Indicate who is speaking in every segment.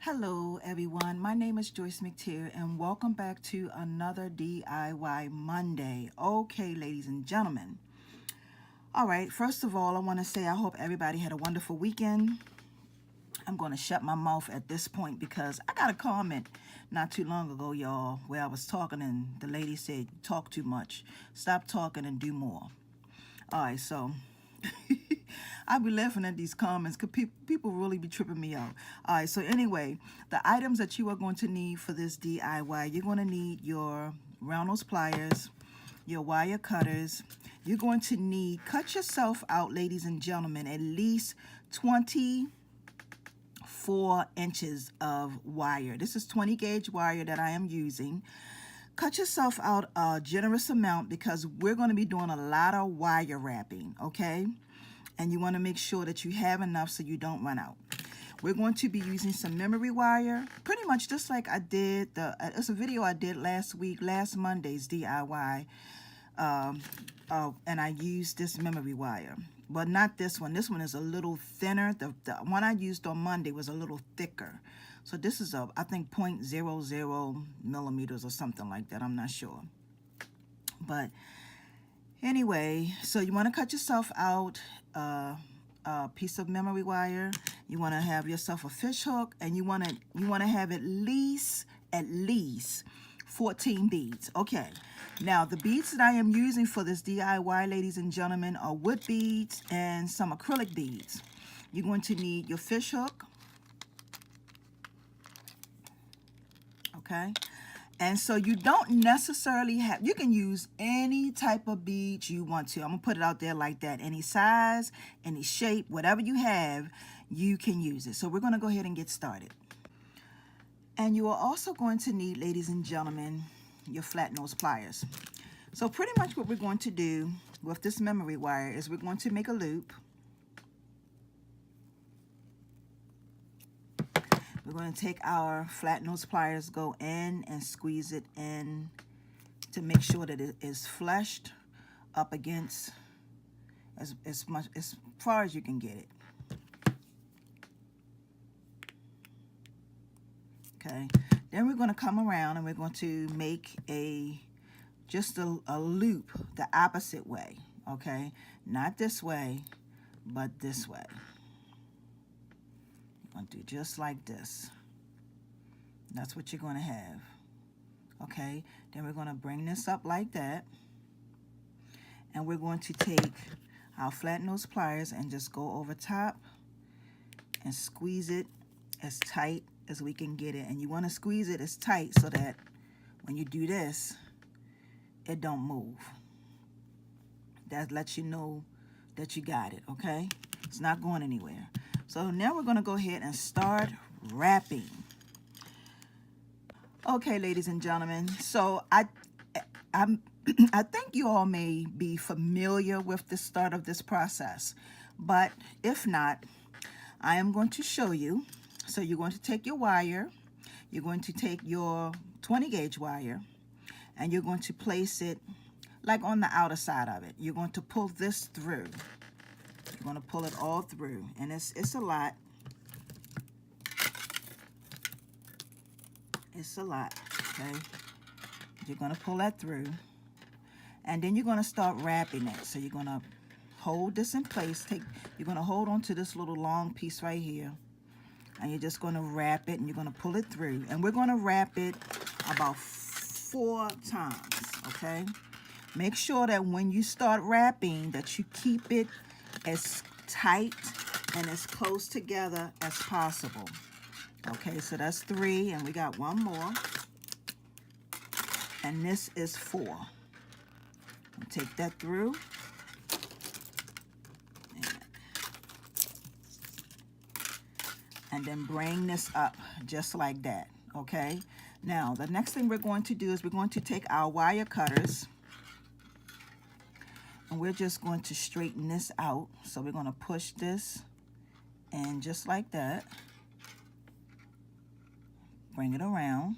Speaker 1: Hello everyone, my name is Joyce McTeer and welcome back to another DIY Monday. Okay, ladies and gentlemen. All right, first of all, I want to say I hope everybody had a wonderful weekend. I'm going to shut my mouth at this point because I got a comment not too long ago, y'all, where I was talking and the lady said, "You talk too much. Stop talking and do more." All right, so I be laughing at these comments because people really be tripping me out. All right, so anyway, the items that you are going to need for this DIY, you're going to need your round nose pliers, your wire cutters. You're going to need, cut yourself out, ladies and gentlemen, at least 24 inches of wire. This is 20 gauge wire that I am using. Cut yourself out a generous amount because we're going to be doing a lot of wire wrapping, okay? And you want to make sure that you have enough so you don't run out. We're going to be using some memory wire, pretty much just like I did it's a video I did last Monday's DIY, and I used this memory wire, but not this one. This one is a little thinner. The one I used on Monday was a little thicker. So this is I think 0.00 millimeters or something like that. I'm not sure. But anyway, so you want to cut yourself out a piece of memory wire. You want to have yourself a fish hook, and you want to have at least 14 beads. Okay, now the beads that I am using for this DIY, ladies and gentlemen, are wood beads and some acrylic beads. You're going to need your fish hook, okay? And so you don't necessarily have, you can use any type of beads you want to. I'm going to put it out there like that. Any size, any shape, whatever you have, you can use it. So we're going to go ahead and get started. And you are also going to need, ladies and gentlemen, your flat nose pliers. So pretty much what we're going to do with this memory wire is we're going to make a loop. We're going to take our flat nose pliers, go in and squeeze it in to make sure that it is flushed up against as far as you can get it. Okay, then we're going to come around and we're going to make just a loop the opposite way. Okay, not this way, but this way. You're going to do just like this. That's what you're going to have. Okay, then we're going to bring this up like that, and we're going to take our flat nose pliers and just go over top and squeeze it as tight as we can get it. And you want to squeeze it as tight so that when you do this, it don't move. That lets you know that you got it. Okay, it's not going anywhere. So now we're going to go ahead and start wrapping. Okay, ladies and gentlemen, so I think you all may be familiar with the start of this process, but if not, I am going to show you. So you're going to take your wire, you're going to take your 20 gauge wire, and you're going to place it like on the outer side of it. You're going to pull this through. You're going to pull it all through, and it's a lot. It's a lot, okay? You're going to pull that through, and then you're going to start wrapping it. So you're going to hold this in place. You're going to hold on to this little long piece right here, and you're just going to wrap it, and you're going to pull it through. And we're going to wrap it about 4 times, okay? Make sure that when you start wrapping that you keep it as tight and as close together as possible. Okay, so that's 3, and we got 1 more. And this is 4. Take that through. And then bring this up just like that, okay? Now, the next thing we're going to do is we're going to take our wire cutters, and we're just going to straighten this out. So we're going to push this in just like that. Bring it around.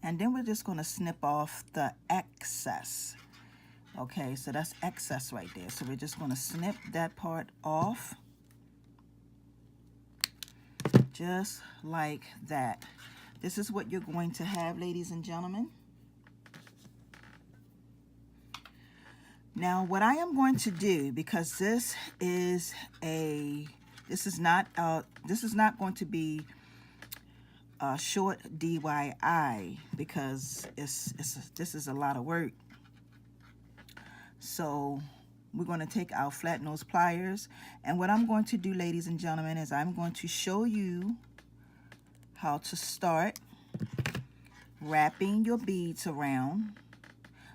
Speaker 1: And then we're just going to snip off the excess. Okay, so that's excess right there. So we're just going to snip that part off. just like that. This is what you're going to have, ladies and gentlemen. Now, what I am going to do, because this is not going to be a short DIY, because this is a lot of work. So we're going to take our flat nose pliers, and what I'm going to do, ladies and gentlemen, is I'm going to show you how to start wrapping your beads around.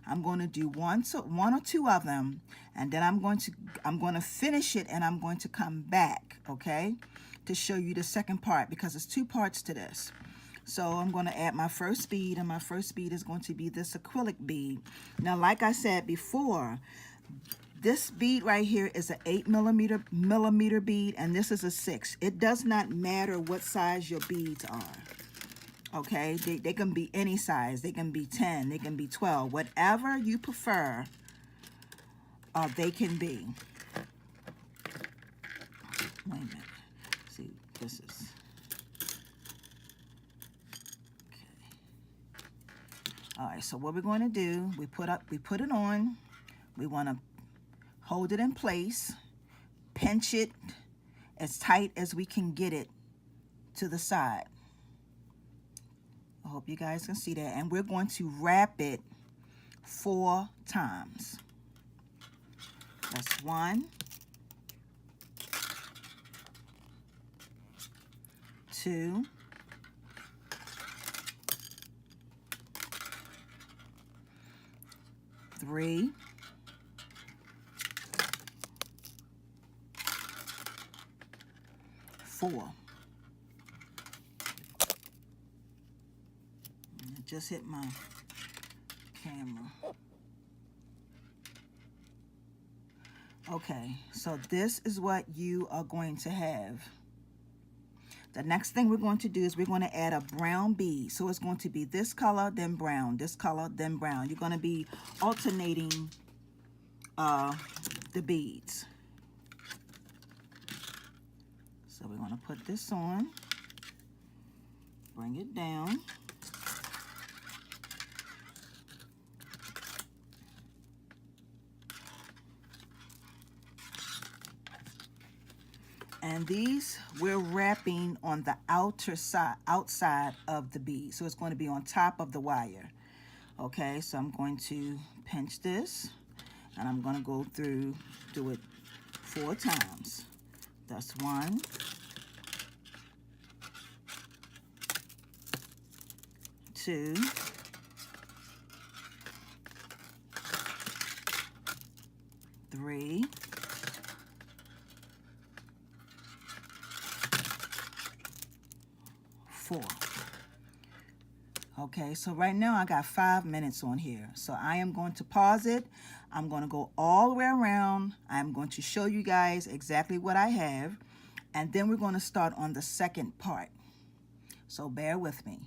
Speaker 1: I'm going to do one or two of them, and then I'm going to finish it, and I'm going to come back, okay, to show you the second part, because it's two parts to this. So I'm going to add my first bead, and my first bead is going to be this acrylic bead. Now, like I said before, this bead right here is an 8 millimeter bead, and this is a 6. It does not matter what size your beads are. Okay, they can be any size. They can be 10, they can be 12, whatever you prefer, they can be. Wait a minute. See, this is okay. All right, so what we're going to do, we put it on. We want to hold it in place, pinch it as tight as we can get it to the side. I hope you guys can see that. And we're going to wrap it 4 times. That's 1, 2, 3, 4. Just hit my camera. Okay, so this is what you are going to have. The next thing we're going to do is we're going to add a brown bead. So it's going to be this color, then brown, this color, then brown. You're going to be alternating the beads. So we're going to put this on, bring it down. And these we're wrapping on the outside of the bead. So it's going to be on top of the wire. Okay, so I'm going to pinch this, and I'm going to do it 4 times. That's 1, 2, 3, 4. Okay, so right now I got 5 minutes on here. So I am going to pause it. I'm going to go all the way around. I'm going to show you guys exactly what I have. And then we're going to start on the second part. So bear with me.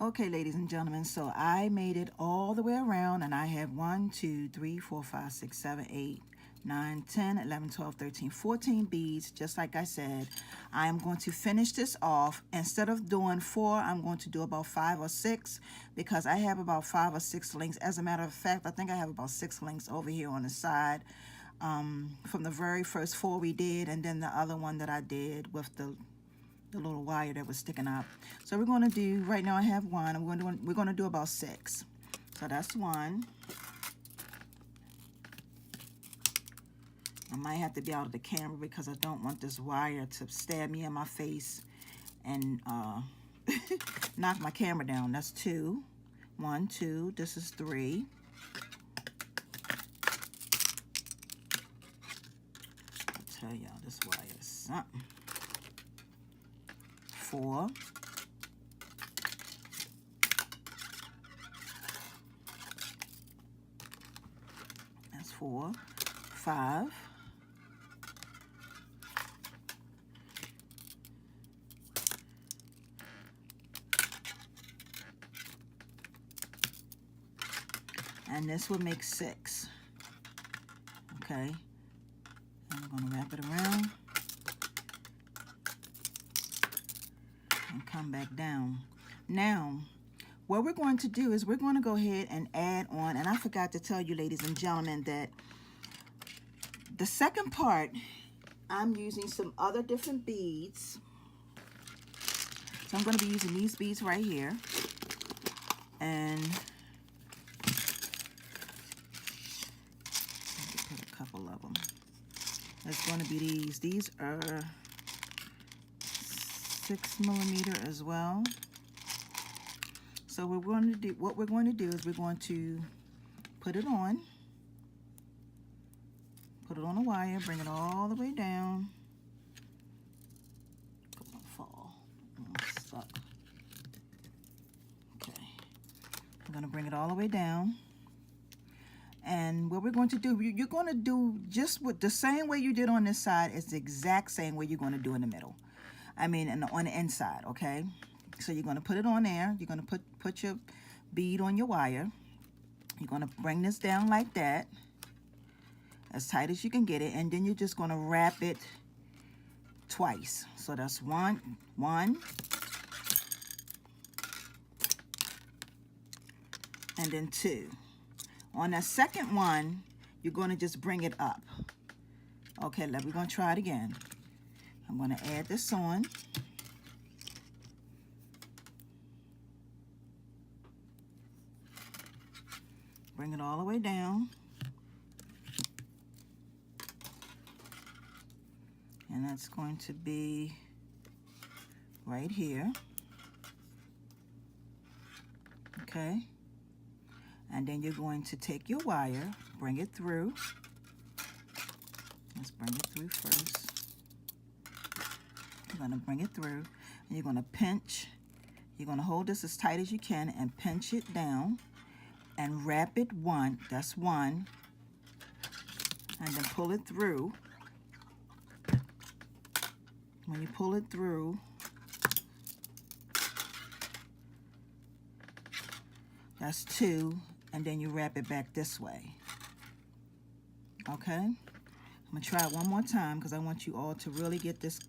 Speaker 1: Okay, ladies and gentlemen, so I made it all the way around, and I have 1, 2, 3, 4, 5, 6, 7, 8, 9, 10, 11, 12, 13, 14 beads. Just like I said, I am going to finish this off. Instead of doing 4, I'm going to do about 5 or 6, because I have about 5 or 6 links. As a matter of fact, I think I have about 6 links over here on the side from the very first 4 we did, and then the other one that I did with the little wire that was sticking up. So we're going to do, right now I have 1. We're going to do about 6. So that's 1. I might have to be out of the camera because I don't want this wire to stab me in my face and knock my camera down. That's 2. 1, 2. This is 3. I'll tell y'all, this wire is something. 4. That's 4. 5. 6. And this will make 6. Okay. I'm going to wrap it around. and come back down. Now, what we're going to do is we're going to go ahead and add on, and I forgot to tell you, ladies and gentlemen, that the second part, I'm using some other different beads. So I'm going to be using these beads right here. And put a couple of them. It's going to be these. These are 6mm as well. So what we're going to do is we're going to put it on a wire, bring it all the way down. Come on, fall. I'm stuck. Okay. I'm going to bring it all the way down. And what we're going to do, you're going to do just with the same way you did on this side. It's the exact same way you're going to do in the middle. I mean, on the inside, okay? So you're going to put it on there. You're going to put your bead on your wire. You're going to bring this down like that, as tight as you can get it, and then you're just going to wrap it twice. So that's one, and then two. On that second one, you're going to just bring it up. Okay, we're going to try it again. I'm going to add this on. Bring it all the way down. And that's going to be right here. Okay. And then you're going to take your wire, bring it through. Let's bring it through first. You're going to bring it through, and you're going to pinch. You're going to hold this as tight as you can and pinch it down and wrap it one. That's one. And then pull it through. When you pull it through, that's two. And then you wrap it back this way. Okay? I'm going to try it one more time because I want you all to really get this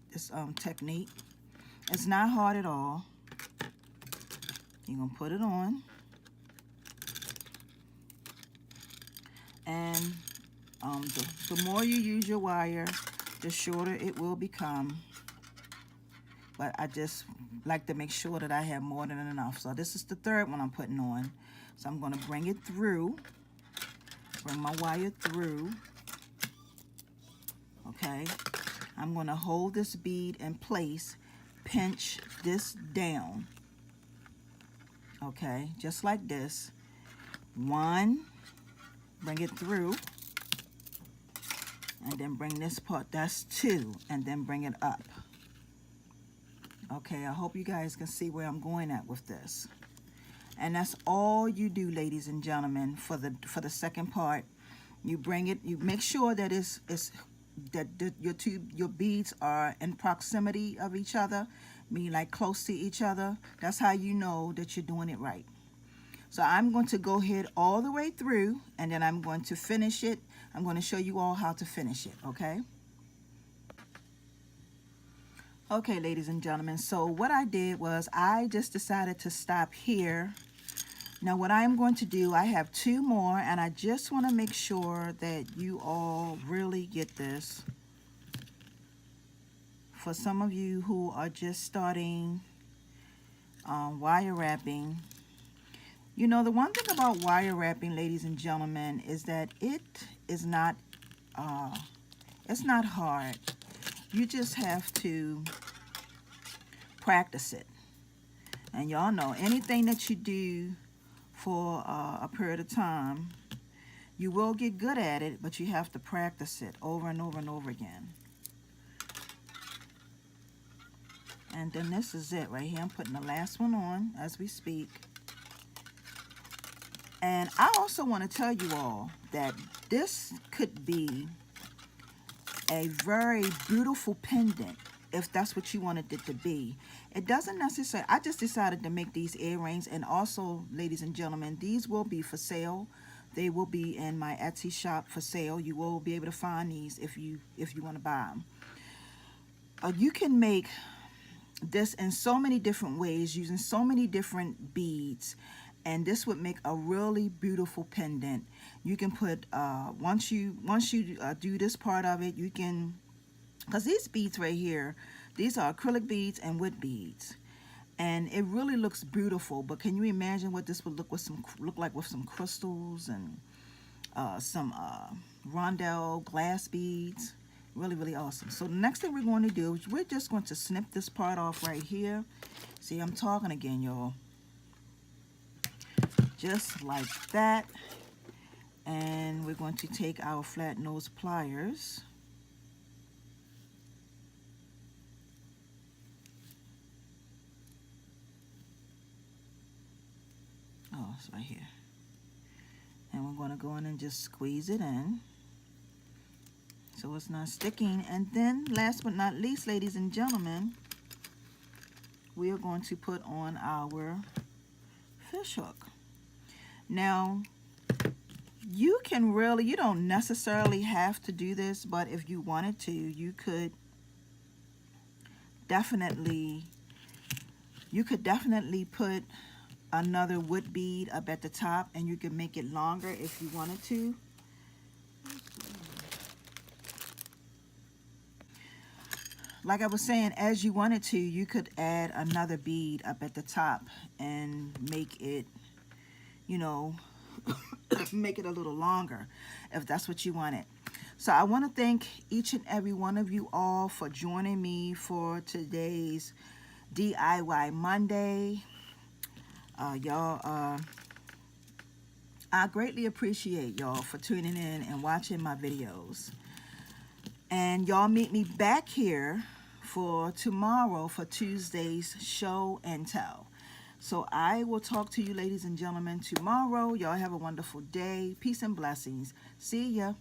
Speaker 1: technique. It's not hard at all. You're going to put it on. And the more you use your wire, the shorter it will become. But I just like to make sure that I have more than enough. So this is the third one I'm putting on. So I'm going to bring it through, bring my wire through, okay? I'm going to hold this bead in place, pinch this down, okay? Just like this. One, bring it through, and then bring this part, that's two, and then bring it up. Okay, I hope you guys can see where I'm going at with this. And that's all you do, ladies and gentlemen, for the second part. You bring it, you make sure that your beads are in proximity of each other, meaning like close to each other. That's how you know that you're doing it right. So I'm going to go ahead all the way through, and then I'm going to finish it. I'm going to show you all how to finish it, okay? Okay, ladies and gentlemen, so what I did was I just decided to stop here. Now what I'm going to do, I have two more, and I just want to make sure that you all really get this. For some of you who are just starting wire wrapping, you know, the one thing about wire wrapping, ladies and gentlemen, is that it's not hard. You just have to practice it. And y'all know, anything that you do for a period of time, you will get good at it, but you have to practice it over and over and over again. And then this is it right here. I'm putting the last one on as we speak. And I also want to tell you all that this could be a very beautiful pendant if that's what you wanted it to be. It doesn't necessarily, I just decided to make these earrings, and also, ladies and gentlemen, these will be for sale. They will be in my Etsy shop for sale. You will be able to find these if you want to buy them. You can make this in so many different ways, using so many different beads, and this would make a really beautiful pendant. You can put once you do this part of it, you can, because these beads right here, these are acrylic beads and wood beads, and it really looks beautiful. But can you imagine what this would look like with some crystals and some rondelle glass beads? Really, really awesome. So the next thing we're going to do is we're just going to snip this part off right here. See, I'm talking again, y'all. Just like that. And we're going to take our flat nose pliers. Oh, it's right here. And we're going to go in and just squeeze it in so it's not sticking. And then last but not least, ladies and gentlemen, we are going to put on our fish hook. Now, you don't necessarily have to do this, but if you wanted to, you could definitely put another wood bead up at the top, and you can make it longer if you wanted to. Like I was saying, as you wanted to, you could add another bead up at the top and make it, you know, make it a little longer if that's what you wanted. So I want to thank each and every one of you all for joining me for today's DIY Monday. Y'all, I greatly appreciate y'all for tuning in and watching my videos. And y'all meet me back here for tomorrow for Tuesday's show and tell. So I will talk to you, ladies and gentlemen, tomorrow. Y'all have a wonderful day. Peace and blessings. See ya.